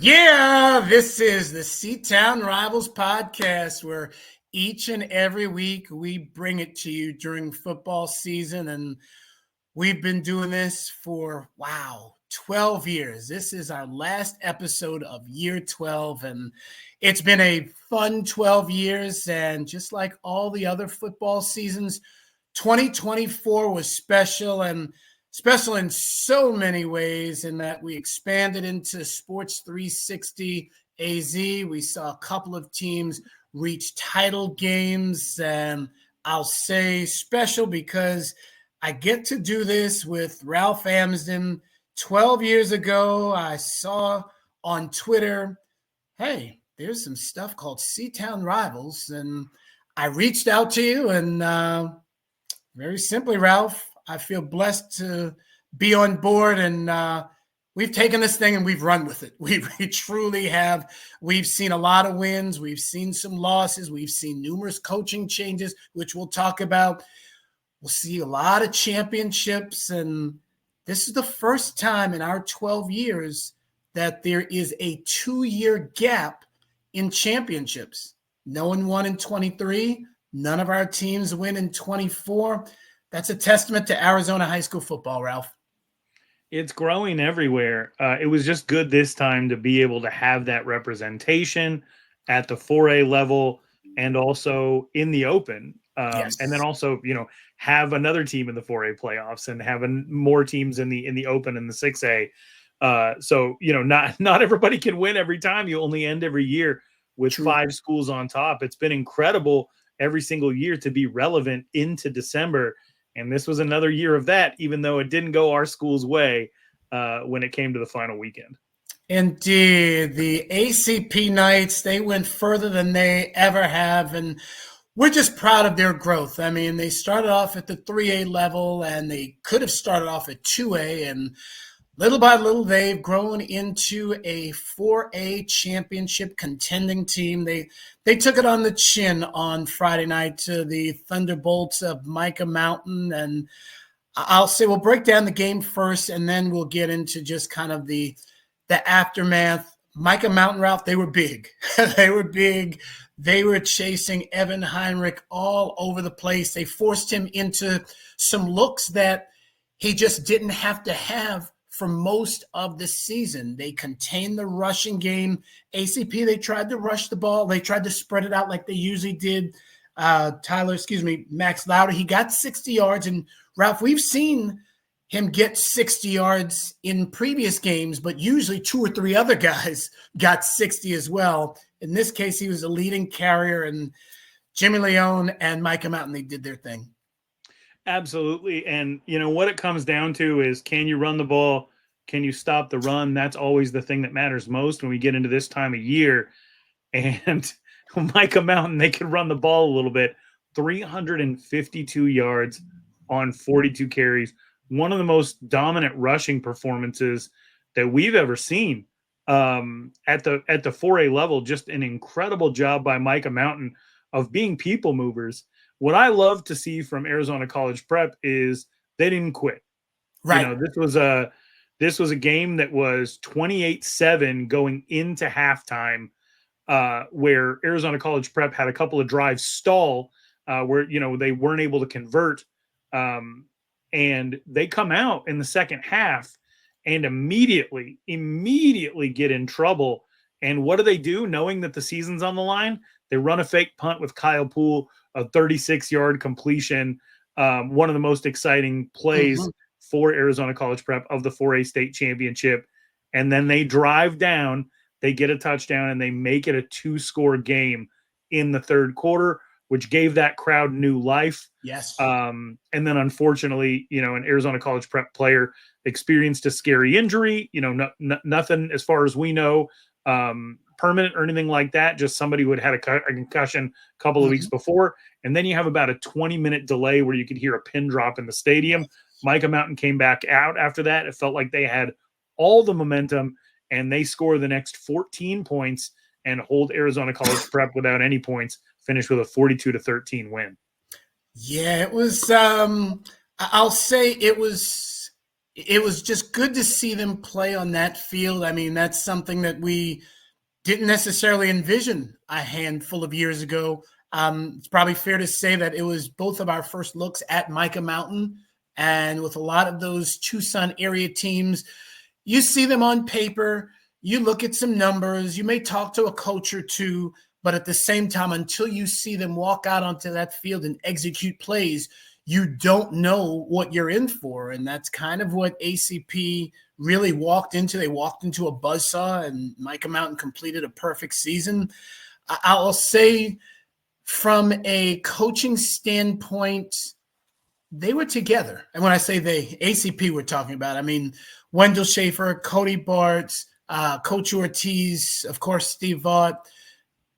Yeah, this is the C-Town Rivals podcast where each and every week we bring it to you during football season. And we've been doing this for, 12 years. This is our last episode of year 12. And it's been a fun 12 years. And just like all the other football seasons, 2024 was special. And special in so many ways in that we expanded into Sports 360 AZ. We saw a couple of teams reach title games, and I'll say special because I get to do this with Ralph Amsden. 12 years ago, I saw on Twitter, hey, there's some stuff called C-Town Rivals, and I reached out to you, and very simply, Ralph, I feel blessed to be on board, and we've taken this thing and we've run with it. We truly have. We've seen a lot of wins. We've seen some losses. We've seen numerous coaching changes, which we'll talk about. We'll see a lot of championships, and this is the first time in our 12 years that there is a 2-year gap in championships. No one won in 23. None of our teams win in 24. That's a testament to Arizona high school football, Ralph. It's growing everywhere. It was just good this time to be able to have that representation at the 4A level and also in the open. Yes. And then also, have another team in the 4A playoffs and having more teams in the open and the 6A. So, not everybody can win every time. You only end every year with True. 5 schools on top. It's been incredible every single year to be relevant into December. And this was another year of that, even though it didn't go our school's way when it came to the final weekend. Indeed. The ACP Knights, they went further than they ever have, and we're just proud of their growth. I mean, they started off at the 3A level, and they could have started off at 2A, and little by little, they've grown into a 4A championship contending team. They took it on the chin on Friday night to the Thunderbolts of Mica Mountain. And I'll say we'll break down the game first, and then we'll get into just kind of the aftermath. Mica Mountain, Ralph, they were big. They were big. They were chasing Evan Heinrich all over the place. They forced him into some looks that he just didn't have to have for most of the season. They contained the rushing game. ACP, they tried to rush the ball. They tried to spread it out like they usually did. Max Louder, he got 60 yards. And Ralph, we've seen him get 60 yards in previous games, but usually 2 or 3 other guys got 60 as well. In this case, he was the leading carrier, and Jimmy Leone and Mica Mountain, they did their thing. Absolutely. And, what it comes down to is, can you run the ball? Can you stop the run? That's always the thing that matters most when we get into this time of year. And Mica Mountain, they could run the ball a little bit. 352 yards on 42 carries. One of the most dominant rushing performances that we've ever seen at the 4A level. Just an incredible job by Mica Mountain of being people movers. What I love to see from Arizona College Prep is they didn't quit. Right. This was a game that was 28-7 going into halftime, where Arizona College Prep had a couple of drives stall, where they weren't able to convert, and they come out in the second half and immediately get in trouble. And what do? Knowing that the season's on the line, they run a fake punt with Kyle Poole, a 36-yard completion, one of the most exciting plays for Arizona College Prep of the 4A state championship. And then they drive down, they get a touchdown, and they make it a 2-score game in the third quarter, which gave that crowd new life. Yes. And then unfortunately, an Arizona College Prep player experienced a scary injury, nothing as far as we know, permanent or anything like that. Just somebody who had had a concussion a couple of weeks before. And then you have about a 20-minute delay where you could hear a pin drop in the stadium. Mica Mountain came back out after that. It felt like they had all the momentum, and they score the next 14 points and hold Arizona College Prep without any points, finish with a 42-13 win. Yeah, it was, I'll say it was it was just good to see them play on that field. I mean, that's something that we didn't necessarily envision a handful of years ago. It's probably fair to say that it was both of our first looks at Mica Mountain, and with a lot of those Tucson area teams, you see them on paper, you look at some numbers, you may talk to a coach or two, but at the same time, until you see them walk out onto that field and execute plays, you don't know what you're in for. And that's kind of what ACP really walked into. They walked into a buzzsaw, and Mica Mountain completed a perfect season. I'll say from a coaching standpoint, they were together. And when I say they, ACP we're talking about, I mean, Wendell Schaefer, Cody Bart, Coach Ortiz, of course, Steve Vaught.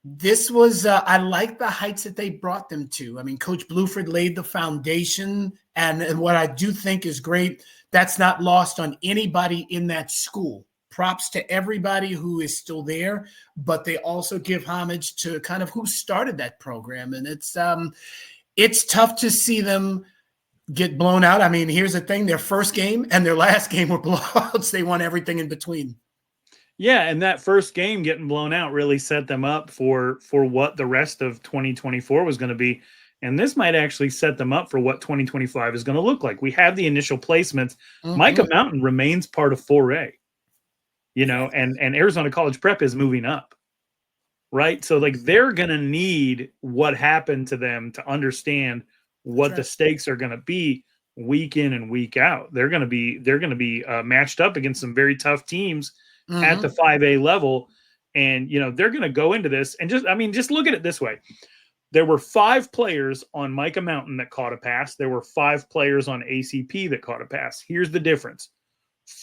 This was, I like the heights that they brought them to. I mean, Coach Bluford laid the foundation, and what I do think is great, that's not lost on anybody in that school. Props to everybody who is still there, but they also give homage to kind of who started that program. And it's tough to see them get blown out. I mean, here's the thing, their first game and their last game were blowouts. They won everything in between. Yeah, and that first game getting blown out really set them up for what the rest of 2024 was going to be. And this might actually set them up for what 2025 is going to look like. We have the initial placements. Mm-hmm. Mica Mountain remains part of 4A, and Arizona College Prep is moving up, right? So, like, they're going to need what happened to them to understand what the stakes are going to be week in and week out. They're going to be matched up against some very tough teams at the 5A level. And, they're going to go into this and just look at it this way. There were 5 players on Mica Mountain that caught a pass. There were 5 players on ACP that caught a pass. Here's the difference.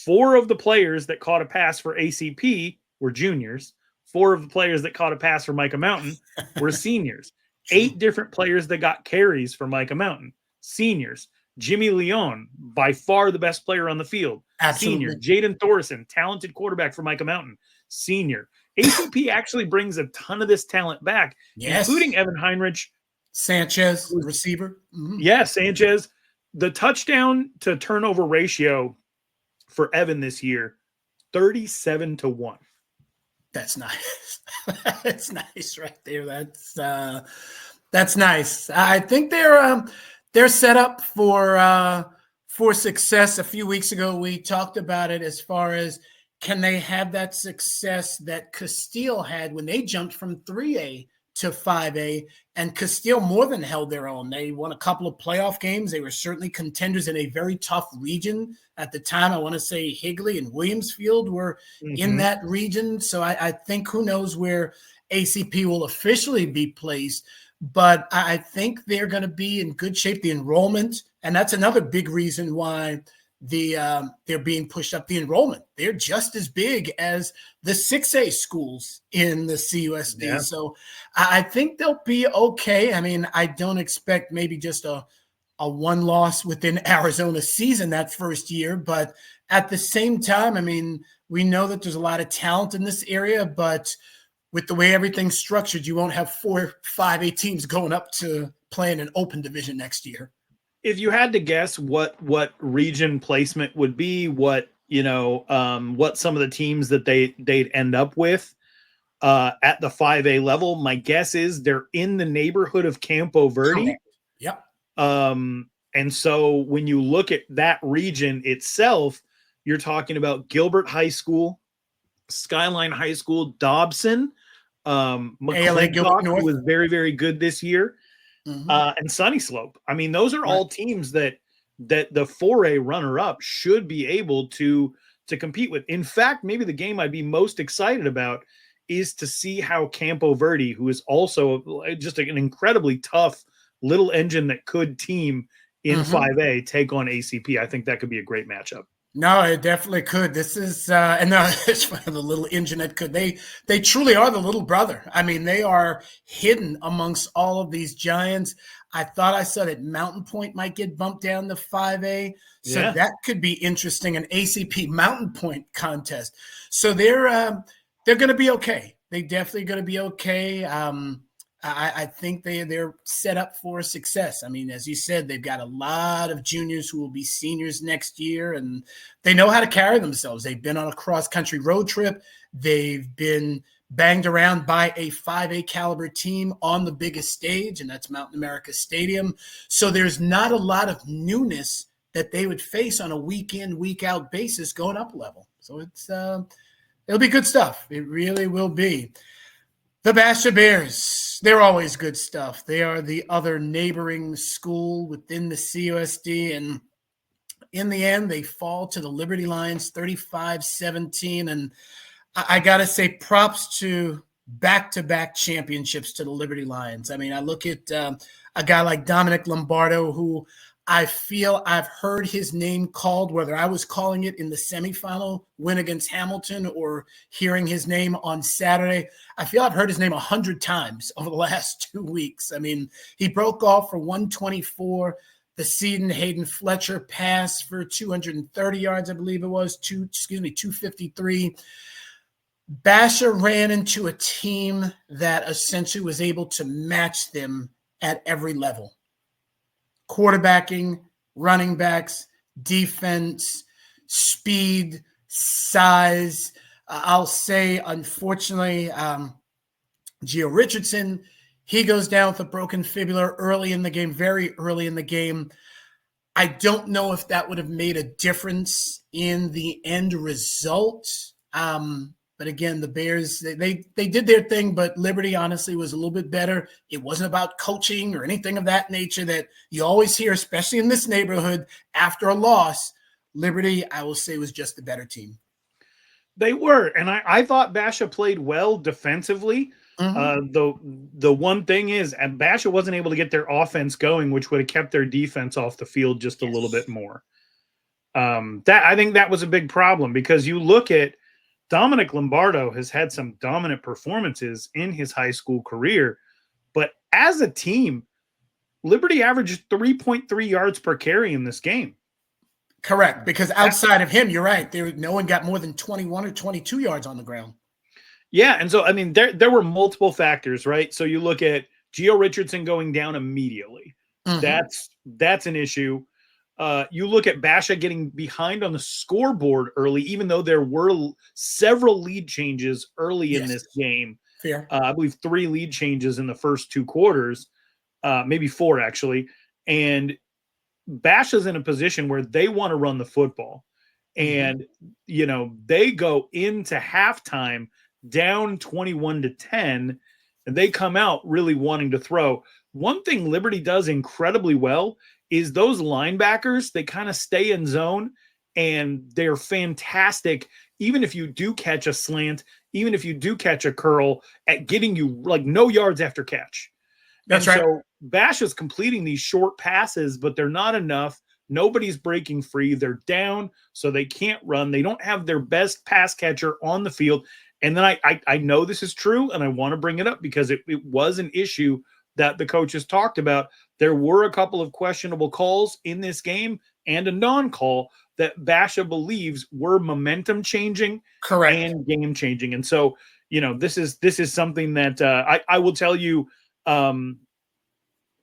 4 of the players that caught a pass for ACP were juniors. 4 of the players that caught a pass for Mica Mountain were seniors. 8 different players that got carries for Mica Mountain, seniors. Jimmy Leon, by far the best player on the field, Absolutely. Senior. Jaden Thorson, talented quarterback for Mica Mountain, senior. ACP actually brings a ton of this talent back, including Evan Heinrich. Sanchez, receiver. Mm-hmm. Yeah, Sanchez. The touchdown to turnover ratio for Evan this year, 37-1. That's nice. That's nice right there. That's nice. I think they're set up for success. A few weeks ago, we talked about it as far as can they have that success that Casteel had when they jumped from 3A to 5A, and Casteel more than held their own. They won a couple of playoff games. They were certainly contenders in a very tough region at the time. I want to say Higley and Williamsfield were in that region. So I think who knows where ACP will officially be placed, but I think they're going to be in good shape. The enrollment, and that's another big reason why they're being pushed up. The enrollment, they're just as big as the 6A schools in the CUSD. Yeah. So I think they'll be okay. I mean, I don't expect maybe just a one loss within Arizona season that first year, but at the same time, I mean, we know that there's a lot of talent in this area, but with the way everything's structured, you won't have 4 5A teams going up to play in an open division next year. If you had to guess what region placement would be, what some of the teams that they'd end up with at the 5A level, my guess is they're in the neighborhood of Campo Verde. Yep. And so when you look at that region itself, you're talking about Gilbert High School, Skyline High School, Dobson, McClintock, who was very, very good this year. And Sunny Slope. I mean, those are all teams that the 4A runner-up should be able to compete with. In fact, maybe the game I'd be most excited about is to see how Campo Verde, who is also just an incredibly tough little engine that could team in 5A, take on ACP. I think that could be a great matchup. No, it definitely could. This is and no, it's the little engine that could. They truly are the little brother. I mean, they are hidden amongst all of these giants. I thought I saw that Mountain Point might get bumped down to 5A, so that could be interesting. An ACP Mountain Point contest. So they're going to be okay. They definitely going to be okay. I think they're set up for success. I mean, as you said, they've got a lot of juniors who will be seniors next year, and they know how to carry themselves. They've been on a cross-country road trip. They've been banged around by a 5A caliber team on the biggest stage, and that's Mountain America Stadium. So there's not a lot of newness that they would face on a week-in, week-out basis going up a level. So it'll be good stuff. It really will be. The Basha Bears, they're always good stuff. They are the other neighboring school within the CUSD, and in the end, they fall to the Liberty Lions 35-17. And I got to say props to back-to-back championships to the Liberty Lions. I mean, I look at a guy like Dominic Lombardo, who I feel I've heard his name called, whether I was calling it in the semifinal win against Hamilton or hearing his name on Saturday. I feel I've heard his name 100 times over the last 2 weeks. I mean, he broke off for 124. The Seton Hayden Fletcher pass for 230 yards, I believe it was, 253. Basha ran into a team that essentially was able to match them at every level. Quarterbacking, running backs, defense, speed, size. I'll say, unfortunately, Gio Richardson, he goes down with a broken fibula early in the game, very early in the game. I don't know if that would have made a difference in the end result. But again, the Bears, they did their thing, but Liberty honestly was a little bit better. It wasn't about coaching or anything of that nature that you always hear, especially in this neighborhood, after a loss. Liberty, I will say, was just the better team. They were, and I thought Basha played well defensively. The one thing is, and Basha wasn't able to get their offense going, which would have kept their defense off the field just a little bit more. I think that was a big problem, because you look at Dominic Lombardo has had some dominant performances in his high school career, but as a team, Liberty averaged 3.3 yards per carry in this game. Correct, because outside of him, you're right, no one got more than 21 or 22 yards on the ground. Yeah, and so, I mean, there were multiple factors, right? So you look at Gio Richardson going down immediately. That's an issue. You look at Basha getting behind on the scoreboard early, even though there were several lead changes early in this game. Fair. I believe 3 lead changes in the first 2 quarters, maybe 4 actually. And Basha's in a position where they want to run the football. And, you know, they go into halftime down 21-10, and they come out really wanting to throw. One thing Liberty does incredibly well is those linebackers, they kind of stay in zone, and they're fantastic. Even if you do catch a slant, even if you do catch a curl, at getting you like no yards after catch. That's right. So Bash is completing these short passes, but they're not enough. Nobody's breaking free. They're down, so they can't run. They don't have their best pass catcher on the field. And then I know this is true, and I want to bring it up because it was an issue that the coaches talked about. There were a couple of questionable calls in this game and a non-call that Basha believes were momentum changing, correct, and game changing. And so, you know, this is something that I will tell you. I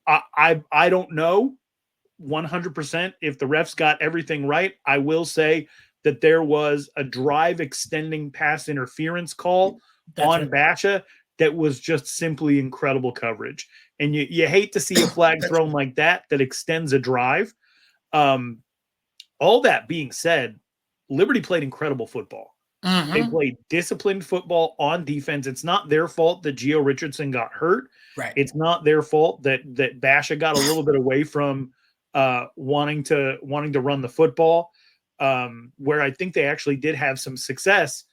don't know 100% if the refs got everything right. I will say that there was a drive extending pass interference call on Basha that was just simply incredible coverage. And you hate to see a flag thrown like that extends a drive. All that being said, Liberty played incredible football. They played disciplined football on defense. It's not their fault that Gio Richardson got hurt. Right. It's not their fault that Basha got a little bit away from wanting to run the football, where I think they actually did have some success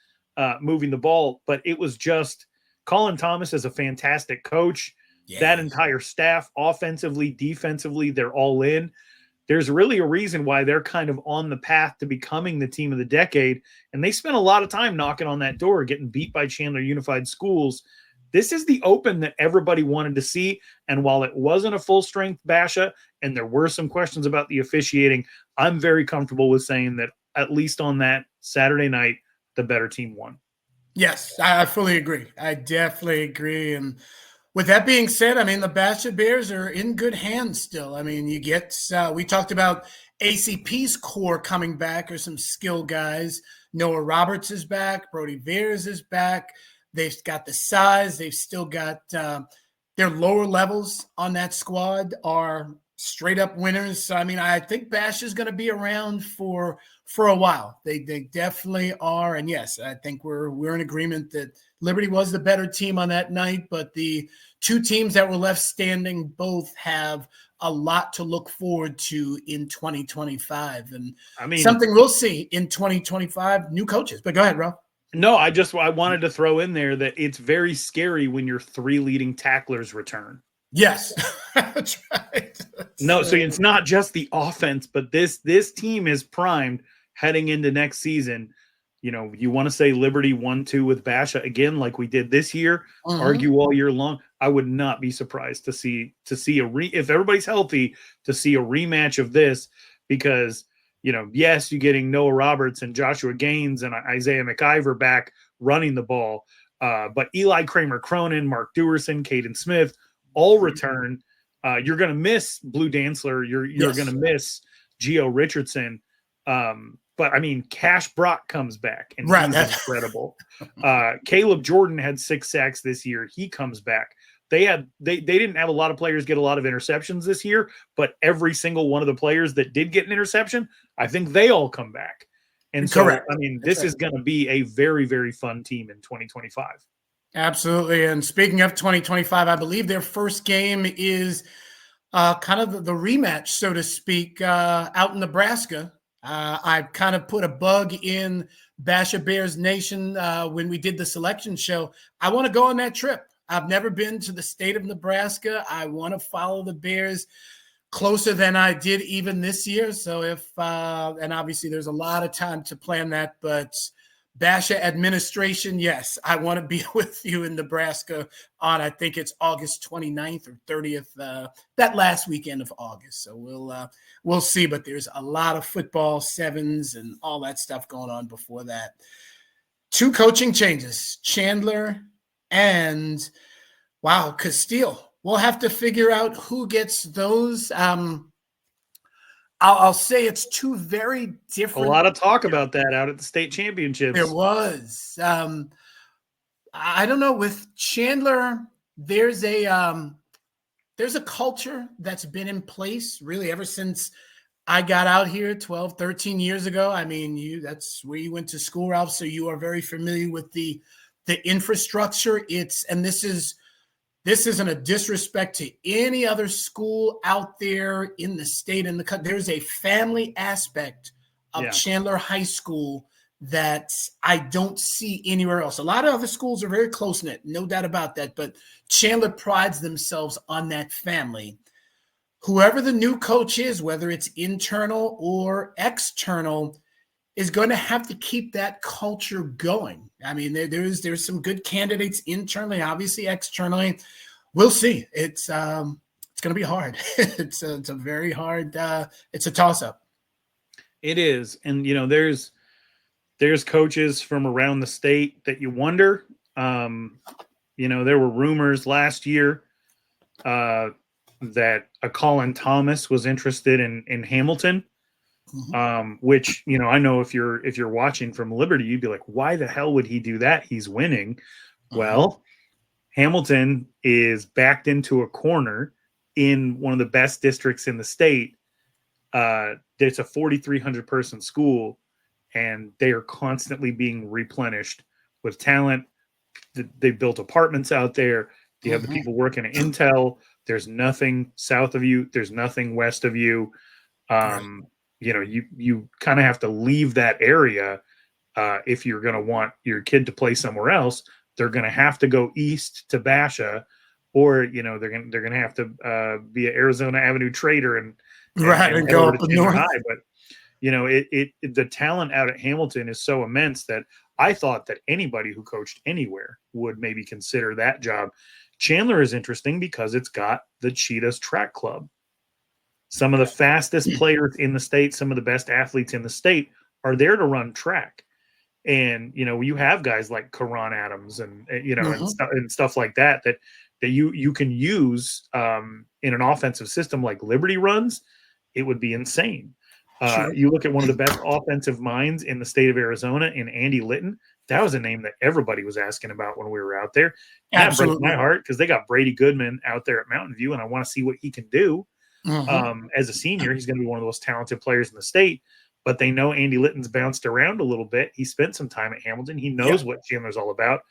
moving the ball. But it was just Colin Thomas is a fantastic coach. Yes. That entire staff, offensively, defensively, they're all in. There's really a reason why they're kind of on the path to becoming the team of the decade. And they spent a lot of time knocking on that door, getting beat by Chandler Unified Schools. This is the open that everybody wanted to see. And while it wasn't a full strength Basha, and there were some questions about the officiating, I'm very comfortable with saying that at least on that Saturday night, the better team won. Yes, I fully agree. I definitely agree. And With that being said, I mean, the Basha Bears are in good hands still. I mean, you get, we talked about ACP's core coming back, or some skill guys. Noah Roberts is back. Brody Veers is back. They've got the size. They've still got their lower levels on that squad are straight up winners. So, I mean, I think Bash is going to be around for a while. They definitely are. And yes, I think we're in agreement that Liberty was the better team on that night, but the two teams that were left standing both have a lot to look forward to in 2025. And I mean, something we'll see in 2025, new coaches. But go ahead, Ralph. No, I wanted to throw in there that it's very scary when your three leading tacklers return. Yes, that's right. No, so it's not just the offense, but this team is primed heading into next season. You know, you want to say Liberty 1-2 with Basha again, like we did this year, argue all year long. I would not be surprised to see if everybody's healthy, to see a rematch of this, because, you know, yes, you're getting Noah Roberts and Joshua Gaines and Isaiah McIver back running the ball, but Eli Kramer-Cronin, Mark Dewerson, Caden Smith all return. You're going to miss Blue Dantzler. You're going to miss Gio Richardson. But I mean, Cash Brock comes back and he's incredible. Caleb Jordan had 6 sacks this year. He comes back. They didn't have a lot of players get a lot of interceptions this year, but every single one of the players that did get an interception, I think they all come back. And so, I mean, this is going to be a very, very fun team in 2025. Absolutely. And speaking of 2025, I believe their first game is kind of the rematch, so to speak, out in Nebraska. I kind of put a bug in Basha Bears Nation when we did the selection show. I want to go on that trip. I've never been to the state of Nebraska. I want to follow the Bears closer than I did even this year. So and obviously there's a lot of time to plan that, but Basha administration, yes, I want to be with you in Nebraska on, I think it's August 29th or 30th, that last weekend of August. So we'll see, but there's a lot of football sevens and all that stuff going on before that. 2 coaching changes, Chandler and Casteel. We'll have to figure out who gets those. I'll say it's 2 very different. A lot of talk about that out at the state championships. There was. I don't know. With Chandler, there's a culture that's been in place really ever since I got out here 12, 13 years ago. I mean, that's where you went to school, Ralph, so you are very familiar with the infrastructure. This isn't a disrespect to any other school out there in the state and the country. There's a family aspect of Chandler High School that I don't see anywhere else. A lot of other schools are very close-knit, no doubt about that, but Chandler prides themselves on that family. Whoever the new coach is, whether it's internal or external, is going to have to keep that culture going. I mean, there's some good candidates internally, obviously externally. We'll see. It's going to be hard. It's a very hard. It's a toss-up. It is, and you know, there's coaches from around the state that you wonder. You know, there were rumors last year that a Colin Thomas was interested in Hamilton. Which, you know, I know if you're watching from Liberty, you'd be like, why the hell would he do that? He's winning. Well, Hamilton is backed into a corner in one of the best districts in the state. It's a 4,300 person school, and they are constantly being replenished with talent. They built apartments out there. You have the people working at Intel. There's nothing south of you. There's nothing west of you. You know, you kind of have to leave that area if you're going to want your kid to play somewhere else. They're going to have to go east to Basha, or you know they're going to have to be an Arizona Avenue Trader and go up north. High. But you know, the talent out at Hamilton is so immense that I thought that anybody who coached anywhere would maybe consider that job. Chandler is interesting because it's got the Cheetahs Track Club. Some of the fastest players in the state, some of the best athletes in the state are there to run track. And, you know, you have guys like Karan Adams and you know, and stuff like that that you can use in an offensive system like Liberty runs, it would be insane. Sure. You look at one of the best offensive minds in the state of Arizona in Andy Litton. That was a name that everybody was asking about when we were out there. And that breaks my heart because they got Brady Goodman out there at Mountain View, and I want to see what he can do. As a senior. He's going to be one of the most talented players in the state, but they know Andy Litton's bounced around a little bit. He spent some time at Hamilton. He knows what Chandler's all about.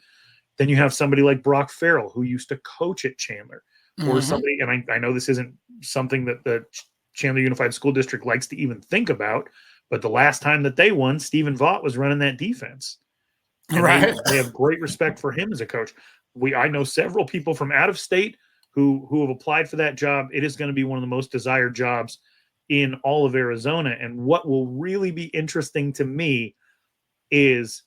Then you have somebody like Brock Farrell, who used to coach at Chandler, or somebody, and I know this isn't something that the Chandler Unified School District likes to even think about, but the last time that they won, Stephen Vaught was running that defense. And they have great respect for him as a coach. I know several people from out of state who have applied for that job. It is going to be one of the most desired jobs in all of Arizona. And what will really be interesting to me is,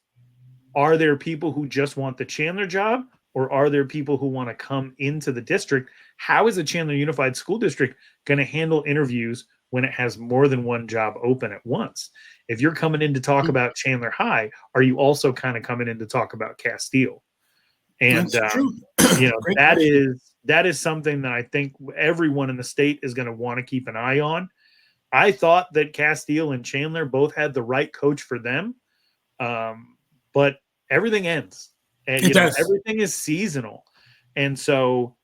are there people who just want the Chandler job, or are there people who want to come into the district? How is the Chandler Unified School District going to handle interviews when it has more than one job open at once? If you're coming in to talk about Chandler High, are you also kind of coming in to talk about Casteel? And that is something that I think everyone in the state is going to want to keep an eye on. I thought that Casteel and Chandler both had the right coach for them, but everything ends, and everything is seasonal, and so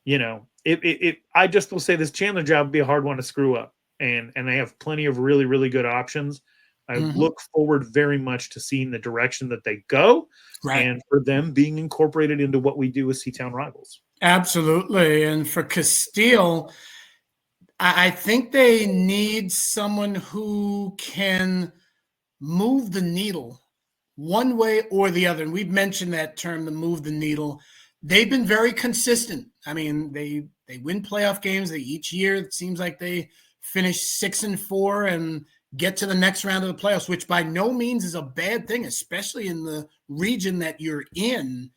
I just will say this Chandler job would be a hard one to screw up, and they have plenty of really, really good options. I look forward very much to seeing the direction that they go, and for them being incorporated into what we do with C-Town Rivals. Absolutely. And for Casteel, I think they need someone who can move the needle one way or the other. And we've mentioned that term, to move the needle. They've been very consistent. I mean, they win playoff games. Each year, it seems like they finish 6-4 and get to the next round of the playoffs, which by no means is a bad thing, especially in the region that you're in.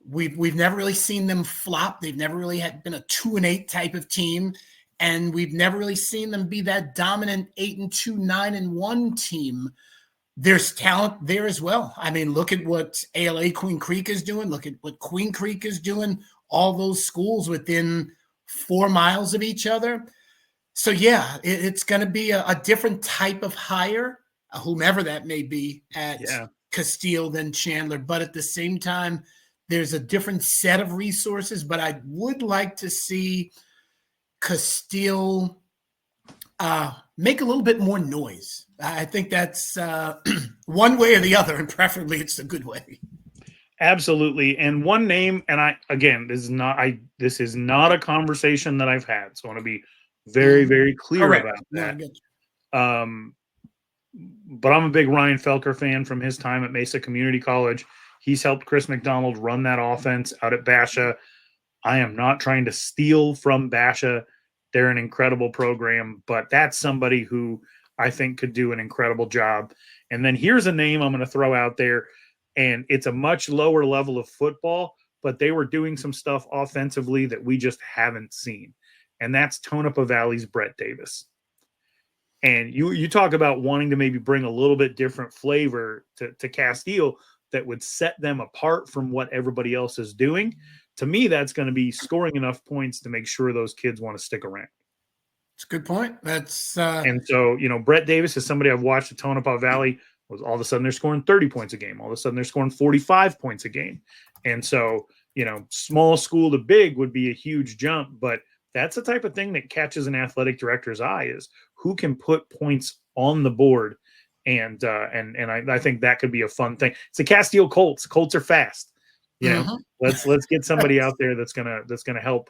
We've never really seen them flop. They've never really been a 2-8 type of team, and we've never really seen them be that dominant 8-2, 9-1 team. There's talent there as well. I mean, look at what ALA Queen Creek is doing. Look at what Queen Creek is doing. All those schools within 4 miles of each other. So, yeah, it's going to be a different type of hire, whomever that may be at Casteel than Chandler. But at the same time, there's a different set of resources. But I would like to see Casteel make a little bit more noise. I think that's one way or the other, and preferably it's a good way. Absolutely. And one name, and this is not a conversation that I've had, so I want to be very, very clear about that. But I'm a big Ryan Felker fan from his time at Mesa Community College. He's helped Chris McDonald run that offense out at Basha. I am not trying to steal from Basha. They're an incredible program, but that's somebody who I think could do an incredible job. And then here's a name I'm going to throw out there, and it's a much lower level of football, but they were doing some stuff offensively that we just haven't seen. And that's Tonopah Valley's Brett Davis. And you talk about wanting to maybe bring a little bit different flavor to Casteel that would set them apart from what everybody else is doing. To me, that's going to be scoring enough points to make sure those kids want to stick around. It's a good point. That's and so, Brett Davis is somebody I've watched at Tonopah Valley. All of a sudden they're scoring 30 points a game. All of a sudden they're scoring 45 points a game. And so, small school to big would be a huge jump, but that's the type of thing that catches an athletic director's eye, is who can put points on the board. And I think that could be a fun thing. It's the Casteel Colts. Colts are fast. Let's get somebody out there that's gonna help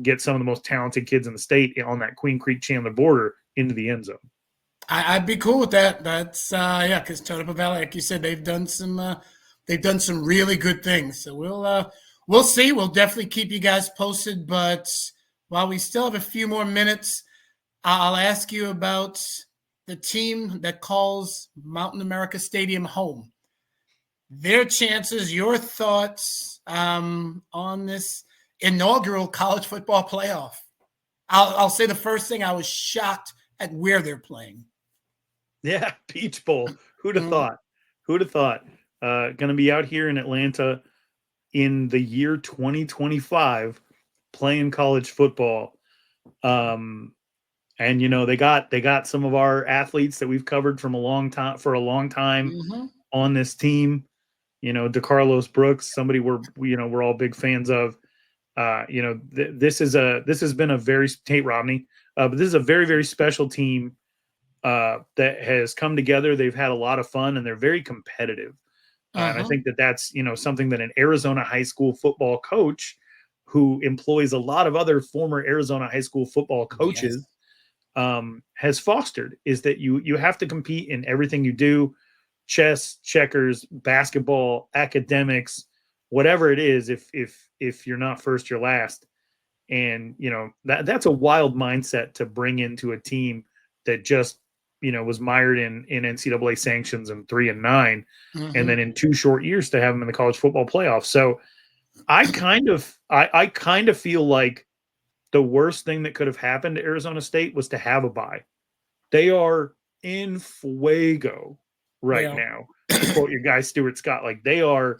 get some of the most talented kids in the state on that Queen Creek Chandler border into the end zone. I'd be cool with that. That's because Tonopah Valley, like you said, they've done some really good things. So we'll see. We'll definitely keep you guys posted. But while we still have a few more minutes, I'll ask you about the team that calls Mountain America Stadium home. Their chances, your thoughts on this inaugural college football playoff. I'll say the first thing, I was shocked at where they're playing. Yeah, Peach Bowl. Who'd have thought? Going to be out here in Atlanta. in the year 2025 playing college football. And they got some of our athletes that we've covered for a long time on this team. DeCarlos Brooks, somebody we're all big fans of. This has been a very Tate Romney, but this is a very, very special team that has come together. They've had a lot of fun and they're very competitive. And I think that's something that an Arizona high school football coach who employs a lot of other former Arizona high school football coaches has fostered, is that you have to compete in everything you do: chess, checkers, basketball, academics, whatever it is. If you're not first, you're last. And that's a wild mindset to bring into a team that just was mired in NCAA sanctions and 3-9, and then in 2 short years to have them in the college football playoff. So I kind of feel like the worst thing that could have happened to Arizona State was to have a bye. They are in fuego right now. To quote your guy Stuart Scott, like they are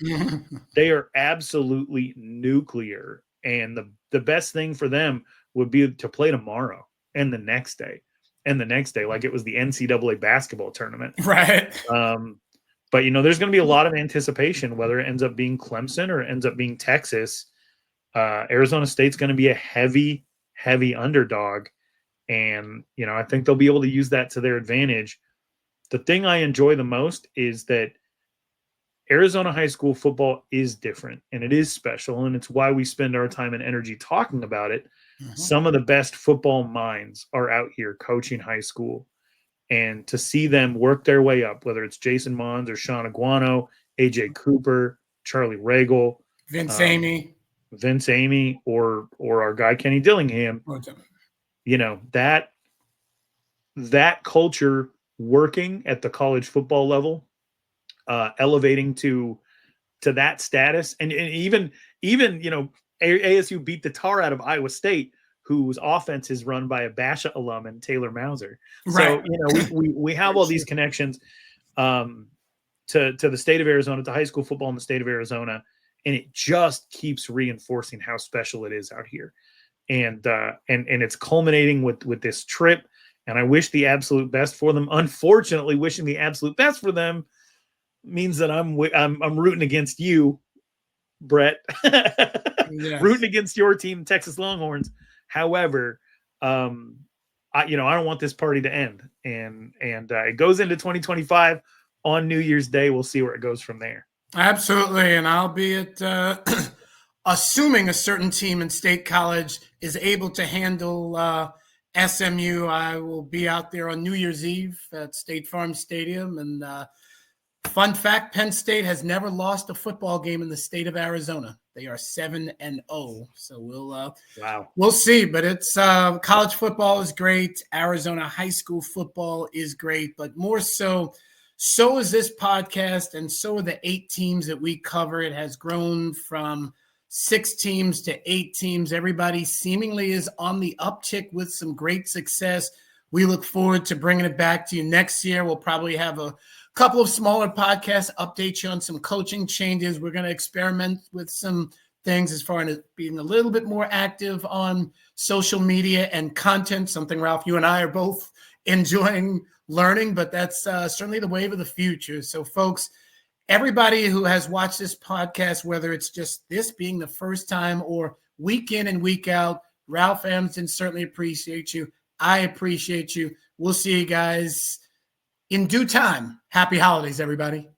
absolutely nuclear. And the best thing for them would be to play tomorrow and the next day and the next day, like it was the NCAA basketball tournament. Right. But there's going to be a lot of anticipation, whether it ends up being Clemson or it ends up being Texas. Arizona State's going to be a heavy, heavy underdog. And, I think they'll be able to use that to their advantage. The thing I enjoy the most is that Arizona high school football is different and it is special. And it's why we spend our time and energy talking about it. Some of the best football minds are out here coaching high school. And to see them work their way up, whether it's Jason Mons or Sean Aguano, AJ Cooper, Charlie Regal, Vince Amy, or our guy Kenny Dillingham, that culture working at the college football level, elevating to that status, and even ASU beat the tar out of Iowa State, whose offense is run by a Basha alum and Taylor Mauser. Right. So we have all these connections to the state of Arizona, to high school football in the state of Arizona, and it just keeps reinforcing how special it is out here. And it's culminating with this trip, and I wish the absolute best for them. Unfortunately, wishing the absolute best for them means that I'm rooting against you, Brett, rooting against your team, Texas Longhorns. However, I don't want this party to end, and it goes into 2025 on New Year's Day. We'll see where it goes from there. Absolutely, and I'll be at assuming a certain team in State College is able to handle SMU. I will be out there on New Year's Eve at State Farm Stadium, and fun fact, Penn State has never lost a football game in the state of Arizona. They are 7-0. So we'll see. But it's college football is great. Arizona high school football is great. But more so is this podcast, and so are the 8 teams that we cover. It has grown from 6 teams to 8 teams. Everybody seemingly is on the uptick with some great success. We look forward to bringing it back to you next year. We'll probably have a couple of smaller podcasts, update you on some coaching changes. We're going to experiment with some things as far as being a little bit more active on social media and content, something, Ralph, you and I are both enjoying learning, but that's certainly the wave of the future. So, folks, everybody who has watched this podcast, whether it's just this being the first time or week in and week out, Ralph Amsden certainly appreciates you. I appreciate you. We'll see you guys in due time. Happy holidays, everybody.